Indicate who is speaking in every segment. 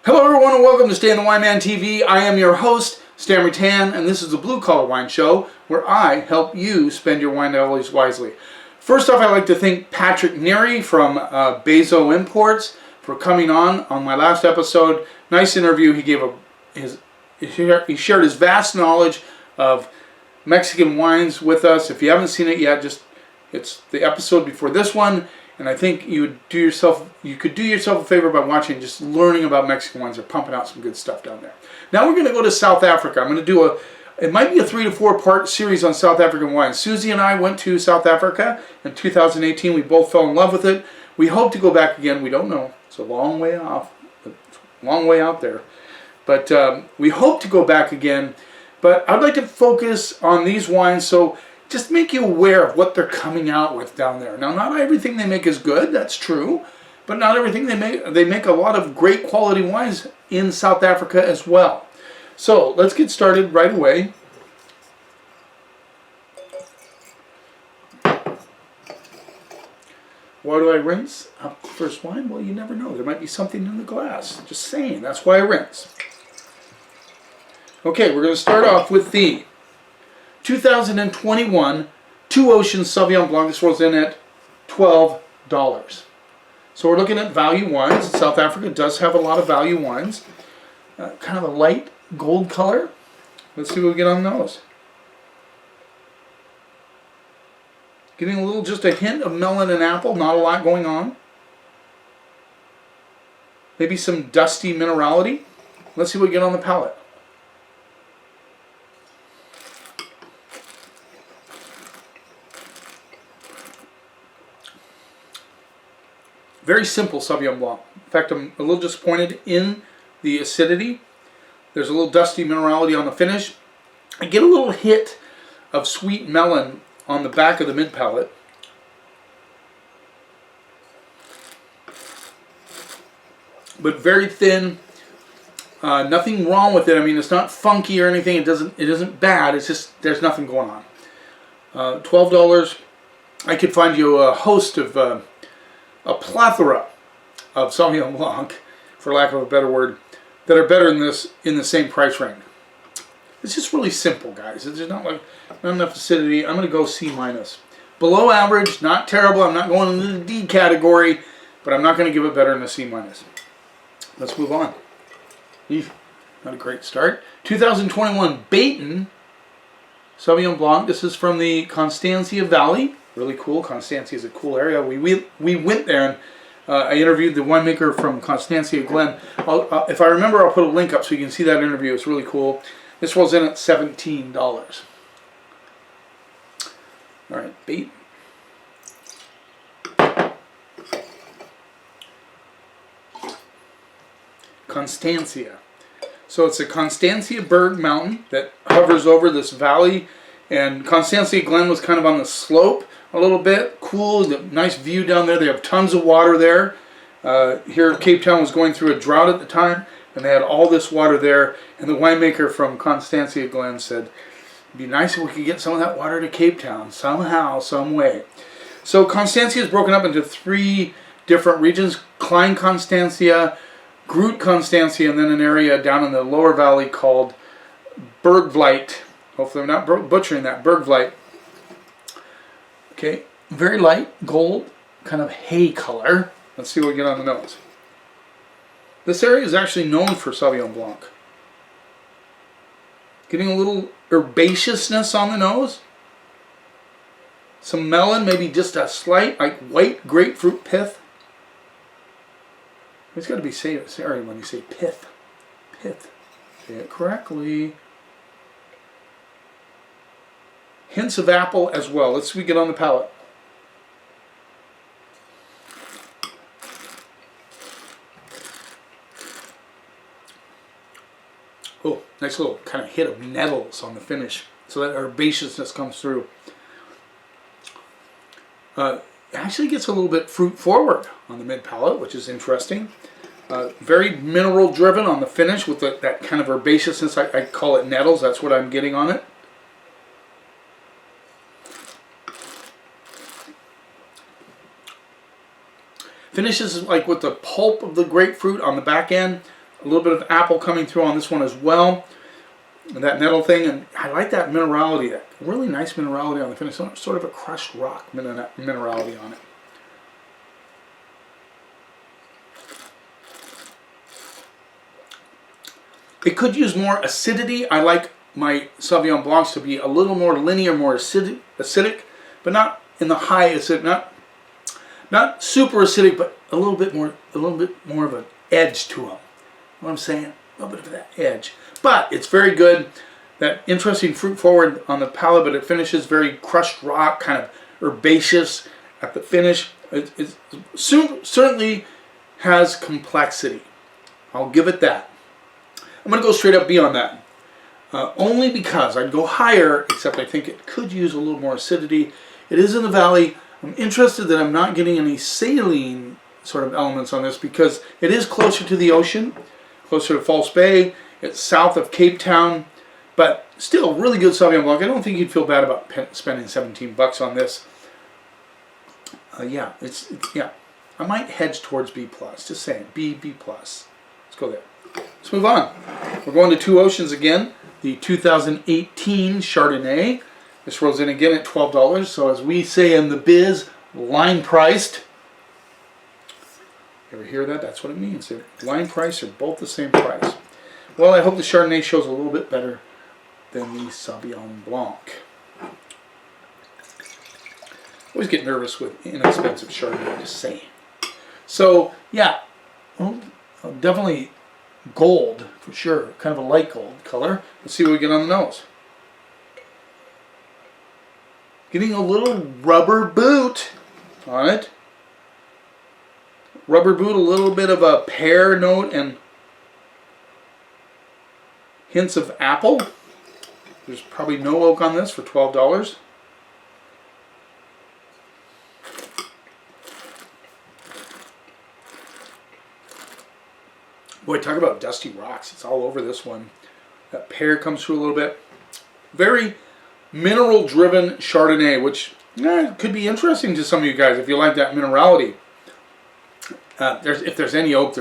Speaker 1: Hello everyone and welcome to Stan the Wine Man TV. I am your host, Stan Rattan, and this is the Blue Collar Wine Show where I help you spend your wine dollars wisely. First off, I'd like to thank Patrick Neary from Bezo Imports for coming on my last episode. Nice interview. He gave he shared his vast knowledge of Mexican wines with us. If you haven't seen it yet, it's the episode before this one. And I think you could do yourself a favor by watching, just learning about Mexican wines. They're pumping out some good stuff down there. Now we're going to go to South Africa. I'm going to do it might be a 3 to 4 part series on South African wines. Susie and I went to South Africa in 2018. We both fell in love with it. We hope to go back again. We don't know. It's a long way off, a long way out there. But we hope to go back again. But I'd like to focus on these wines, so just make you aware of what they're coming out with down there. Now, not everything they make is good, that's true, but not everything they make a lot of great quality wines in South Africa as well. So let's get started right away. Why do I rinse up the first wine? Well, you never know. There might be something in the glass. Just saying, that's why I rinse. Okay, we're going to start off with the 2021 Two Oceans Sauvignon Blanc. This was in at $12. So we're looking at value wines. South Africa does have a lot of value wines. Kind of a light gold color. Let's see what we get on those. Getting just a hint of melon and apple. Not a lot going on. Maybe some dusty minerality. Let's see what we get on the palate. Very simple Sauvignon Blanc. In fact, I'm a little disappointed in the acidity. There's a little dusty minerality on the finish. I get a little hit of sweet melon on the back of the mid palate. But very thin. Nothing wrong with it. I mean, it's not funky or anything. It isn't bad. It's just there's nothing going on. $12. I could find you a host of a plethora of Sauvignon Blanc, for lack of a better word, that are better than this in the same price range. It's just really simple, guys. It's just not enough acidity. I'm going to go C-. Below average, not terrible. I'm not going into the D category, but I'm not going to give it better than a C-. Let's move on. Not a great start. 2021 Bayton Sauvignon Blanc. This is from the Constancia Valley. Really cool. Constancia is a cool area. We went there, and I interviewed the winemaker from Constancia Glen. If I remember, I'll put a link up so you can see that interview. It's really cool. This rolls in at $17. All right, Bayton. Constancia. So it's a Constancia Berg mountain that hovers over this valley, and Constancia Glen was kind of on the slope a little bit. Cool, nice view down there. They have tons of water there. Here Cape Town was going through a drought at the time, and they had all this water there, and the winemaker from Constancia Glen said, it'd be nice if we could get some of that water to Cape Town, somehow, some way. So Constancia is broken up into 3 different regions: Klein Constancia, Groot Constancia, and then an area down in the lower valley called Bergvliet. Hopefully I'm not butchering that. Bergvliet. Okay, very light gold, kind of hay color. Let's see what we get on the nose. This area is actually known for Sauvignon Blanc. Getting a little herbaceousness on the nose. Some melon, maybe just a slight, white grapefruit pith. It's got to be sorry when you say pith. Pith. Say it correctly. Hints of apple as well. Let's see what we get on the palate. Oh, nice little kind of hit of nettles on the finish, so that herbaceousness comes through. It actually gets a little bit fruit forward on the mid palate, which is interesting. Very mineral driven on the finish with that kind of herbaceousness. I call it nettles. That's what I'm getting on it. Finishes like with the pulp of the grapefruit on the back end. A little bit of apple coming through on this one as well. And that nettle thing, and I like that minerality, that really nice minerality on the finish. Sort of a crushed rock minerality on it. It could use more acidity. I like my Sauvignon Blancs to be a little more linear, more acidic, but not in the high acid, not super acidic, but a little bit more of an edge to them. You know what I'm saying? A little bit of that edge. But it's very good. That interesting fruit forward on the palate, but it finishes very crushed rock, kind of herbaceous at the finish. It certainly has complexity. I'll give it that. I'm going to go straight up B on that. Only because I'd go higher, except I think it could use a little more acidity. It is in the valley. I'm interested that I'm not getting any saline sort of elements on this because it is closer to the ocean, closer to False Bay. It's south of Cape Town, but still really good Sauvignon Blanc. I don't think you'd feel bad about spending $17 on this. Yeah, I might hedge towards B+. Just saying, B+. Let's go there. Let's move on. We're going to Two Oceans again. The 2018 Chardonnay. This rolls in again at $12. So as we say in the biz, line priced. You ever hear that? That's what it means. Line price are both the same price. Well, I hope the Chardonnay shows a little bit better than the Sauvignon Blanc. Always get nervous with inexpensive Chardonnay, just saying. So, yeah, well, definitely gold for sure, kind of a light gold color. Let's see what we get on the nose. Getting a little rubber boot on it. Rubber boot, a little bit of a pear note and hints of apple. There's probably no oak on this for $12. Boy, talk about dusty rocks. It's all over this one. That pear comes through a little bit. Very mineral-driven Chardonnay, which could be interesting to some of you guys if you like that minerality. If there's any oak,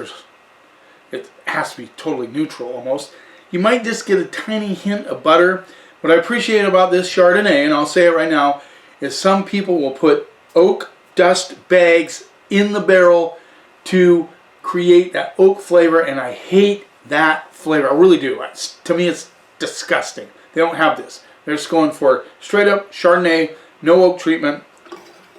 Speaker 1: it has to be totally neutral almost. You might just get a tiny hint of butter. What I appreciate about this Chardonnay, and I'll say it right now, is some people will put oak dust bags in the barrel to create that oak flavor, and I hate that flavor. I really do. To me, it's disgusting. They don't have this. They're just going for straight up Chardonnay, no oak treatment,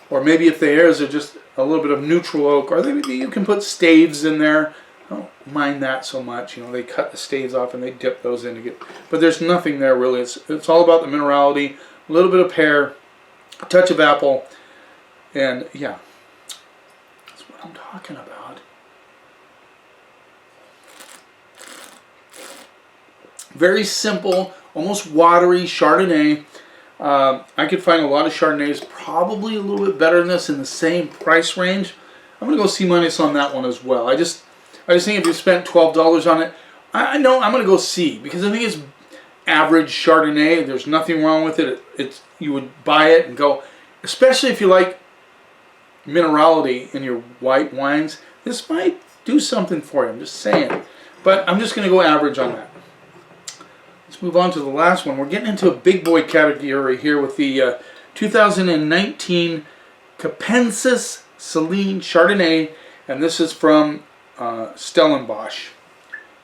Speaker 1: or maybe if the airs are just a little bit of neutral oak, or you can put staves in there. I don't mind that so much. You know, they cut the staves off and they dip those in to get. But there's nothing there really. It's all about the minerality, a little bit of pear, a touch of apple, and yeah, that's what I'm talking about. Very simple, almost watery Chardonnay. I could find a lot of Chardonnays probably a little bit better than this in the same price range. I'm going to go C- on that one as well. I just think if you spent $12 on it, I know I'm going to go C because I think it's average Chardonnay. There's nothing wrong with it. You would buy it and go, especially if you like minerality in your white wines. This might do something for you. I'm just saying. But I'm just going to go average on that. Let's move on to the last one. We're getting into a big boy category here with the 2019 Capensis Celine Chardonnay, and this is from Stellenbosch,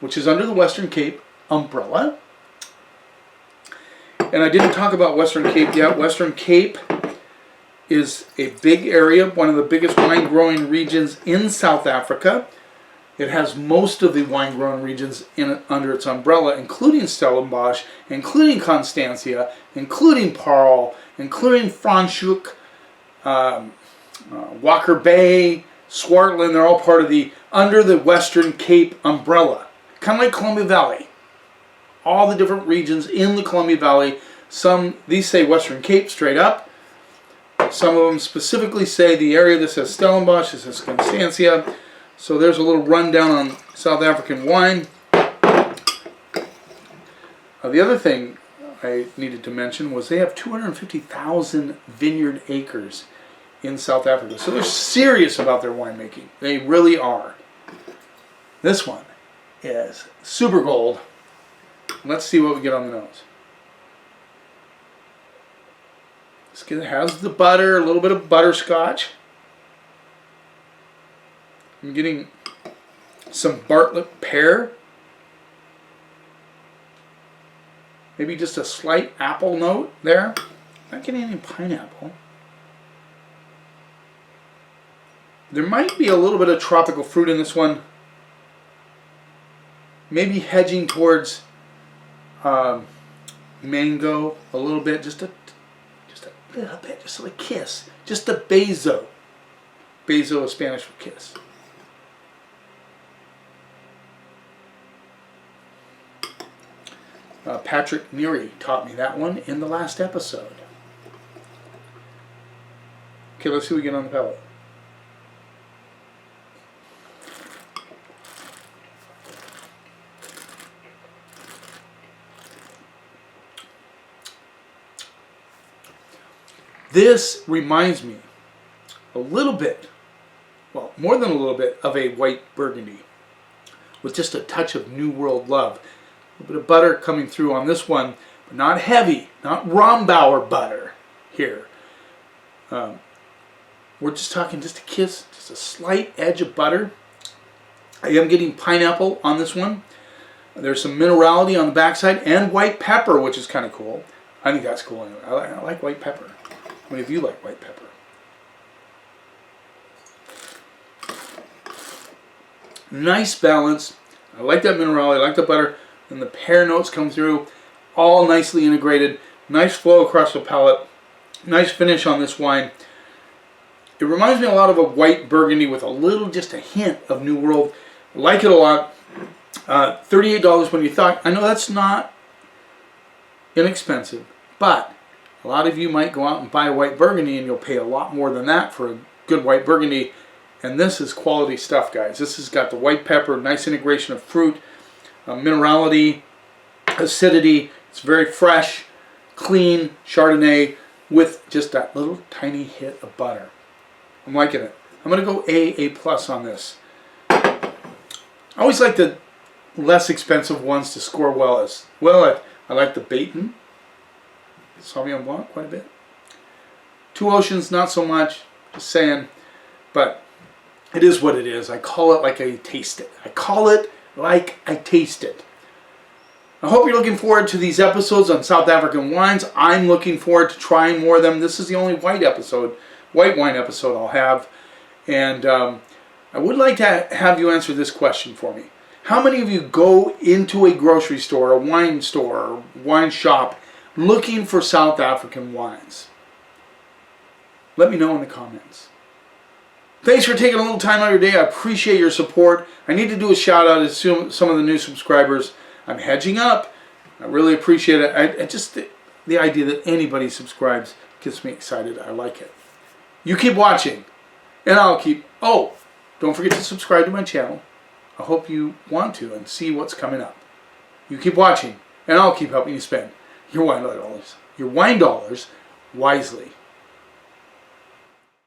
Speaker 1: which is under the Western Cape umbrella. And I didn't talk about Western Cape yet. Western Cape is a big area, one of the biggest wine growing regions in South Africa. It has most of the wine growing regions under its umbrella, including Stellenbosch, including Constantia, including Paarl, including Franschhoek, Walker Bay, Swartland. They're all part of the under the Western Cape umbrella, kind of like Columbia Valley. All the different regions in the Columbia Valley. These say Western Cape straight up. Some of them specifically say the area that says Stellenbosch, this says Constantia. So there's a little rundown on South African wine. The other thing I needed to mention was they have 250,000 vineyard acres in South Africa. So they're serious about their winemaking. They really are. This one is super gold. Let's see what we get on the nose. It has the butter, a little bit of butterscotch. I'm getting some Bartlett pear. Maybe just a slight apple note there. Not getting any pineapple. There might be a little bit of tropical fruit in this one. Maybe hedging towards mango a little bit, just a little bit, just like kiss, just a bezo. Bezo is Spanish for kiss. Patrick Neary taught me that one in the last episode. Okay, let's see what we get on the palate. This reminds me a little bit, well, more than a little bit, of a white Burgundy with just a touch of New World love. A little bit of butter coming through on this one, but not heavy, not Rombauer butter here. We're just talking just a kiss, just a slight edge of butter. I am getting pineapple on this one. There's some minerality on the backside and white pepper, which is kind of cool. I think that's cool. I like white pepper. How many of you like white pepper? Nice balance. I like that minerality, I like the butter, and the pear notes come through, all nicely integrated. Nice flow across the palate. Nice finish on this wine. It reminds me a lot of a white Burgundy with a little, just a hint of New World. I like it a lot. $38 when you thought, I know that's not inexpensive, but a lot of you might go out and buy a white Burgundy and you'll pay a lot more than that for a good white Burgundy. And this is quality stuff, guys. This has got the white pepper, nice integration of fruit, minerality, acidity. It's very fresh, clean Chardonnay with just that little tiny hit of butter. I'm liking it. I'm going to go A+ on this. I always like the less expensive ones to score well as well. I like the Baton Sauvignon Blanc quite a bit. Two Oceans, not so much, just saying, but it is what it is. I call it like I taste it. I call it like I taste it. I hope you're looking forward to these episodes on South African wines. I'm looking forward to trying more of them. This is the only white wine episode I'll have. And I would like to have you answer this question for me. How many of you go into a grocery store, a wine store, or wine shop looking for South African wines? Let me know in the comments. Thanks for taking a little time out of your day. I appreciate your support. I need to do a shout out to some of the new subscribers. I'm hedging up. I really appreciate it. I just the idea that anybody subscribes gets me excited. I like it. You keep watching, and I'll keep. Oh, don't forget to subscribe to my channel. I hope you want to and see what's coming up. You keep watching, and I'll keep helping you spend your wine dollars wisely.